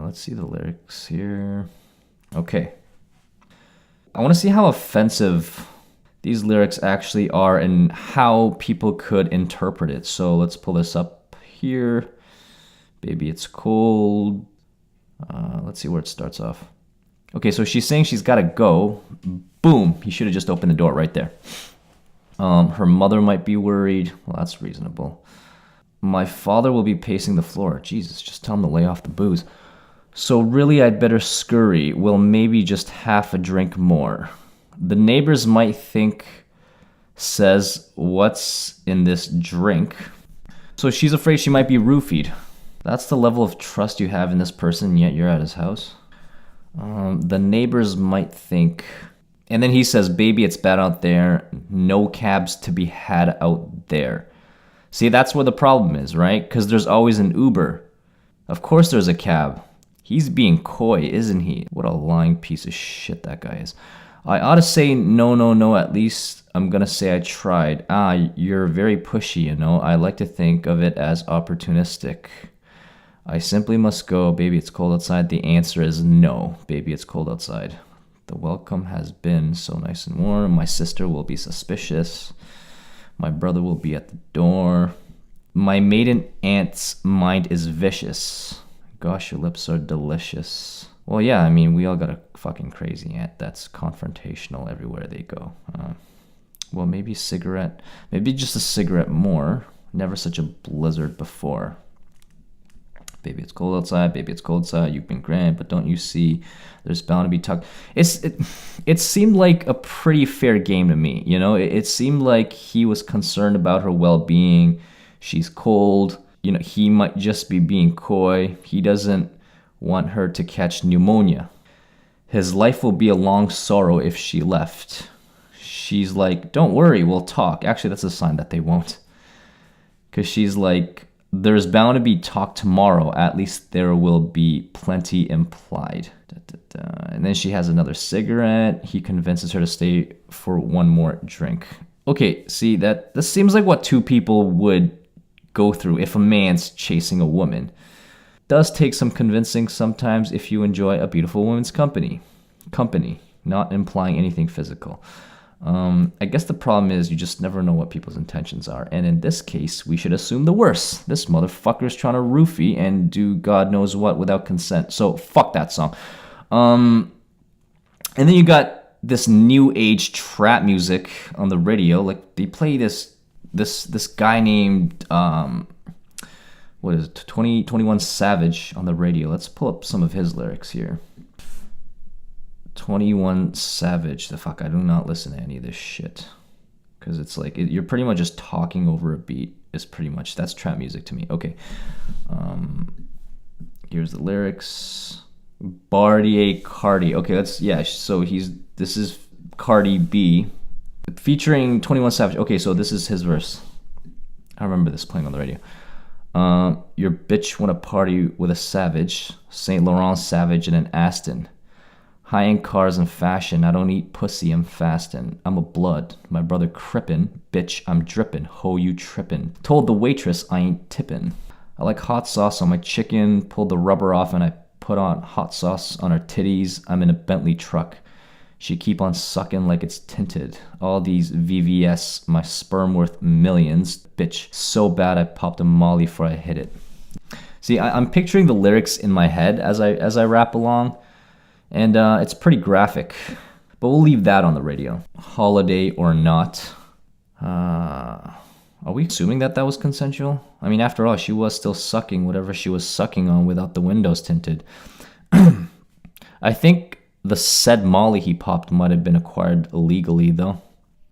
Let's see the lyrics here. Okay. I want to see how offensive these lyrics actually are and how people could interpret it. So let's pull this up here. Baby, it's cold. Let's see where it starts off. Okay, so she's saying she's got to go. Boom. He should have just opened the door right there. Her mother might be worried. Well, that's reasonable. My father will be pacing the floor. Jesus, just tell him to lay off the booze. So really, I'd better scurry. Well, maybe just half a drink more. The neighbors might think, says, what's in this drink? So she's afraid she might be roofied. That's the level of trust you have in this person, yet you're at his house. The neighbors might think... And then he says, baby, it's bad out there. No cabs to be had out there. See, that's where the problem is, right? Because there's always an Uber. Of course there's a cab. He's being coy, isn't he? What a lying piece of shit that guy is. I ought to say no, at least I'm going to say I tried. You're very pushy, you know. I like to think of it as opportunistic. I simply must go. Baby, it's cold outside. The answer is no. Baby, it's cold outside. The welcome has been so nice and warm. My sister will be suspicious. My brother will be at the door. My maiden aunt's mind is vicious. Gosh, your lips are delicious. Well, yeah, I mean, we all got a fucking crazy aunt that's confrontational everywhere they go. Well, maybe a cigarette. Maybe just a cigarette more. Never such a blizzard before. Baby, it's cold outside. Baby, it's cold outside. You've been grand, but don't you see there's bound to be talk. It seemed like a pretty fair game to me. You know, it seemed like he was concerned about her well-being. She's cold. You know, he might just be being coy. He doesn't want her to catch pneumonia. His life will be a long sorrow if she left. She's like, don't worry, we'll talk. Actually, that's a sign that they won't. Because she's like, there's bound to be talk tomorrow. At least there will be plenty implied. And then she has another cigarette. He convinces her to stay for one more drink. Okay, see, this seems like what two people would go through if a man's chasing a woman. Does take some convincing sometimes if you enjoy a beautiful woman's company, not implying anything physical. I guess the problem is you just never know what people's intentions are, and in this case we should assume the worst. This motherfucker's trying to roofie and do God knows what without consent, so fuck that song. And then you got this new age trap music on the radio. Like they play this guy named what is it, 21 Savage on the radio. Let's pull up some of his lyrics here. 21 Savage. The fuck, I do not listen to any of this shit. Because it's like, you're pretty much just talking over a beat. It's pretty much, that's trap music to me. Okay. Here's the lyrics. Bartier Cardi. Okay, so this is Cardi B featuring 21 Savage. Okay, so this is his verse. I remember this playing on the radio. Your bitch wanna party with a savage, Saint Laurent Savage in an Aston. High-end cars and fashion, I don't eat pussy, I'm fasting. I'm a blood, my brother crippin', bitch, I'm drippin', ho, you trippin'. Told the waitress I ain't tippin'. I like hot sauce on my chicken, pulled the rubber off and I put on hot sauce on her titties. I'm in a Bentley truck. She keep on sucking like it's tinted. All these VVS, my sperm worth millions. Bitch, so bad I popped a molly before I hit it. See, I'm picturing the lyrics in my head as I rap along, and it's pretty graphic. But we'll leave that on the radio. Holiday or not. Are we assuming that was consensual? I mean, after all, she was still sucking whatever she was sucking on without the windows tinted. I think the said molly he popped might have been acquired illegally, though.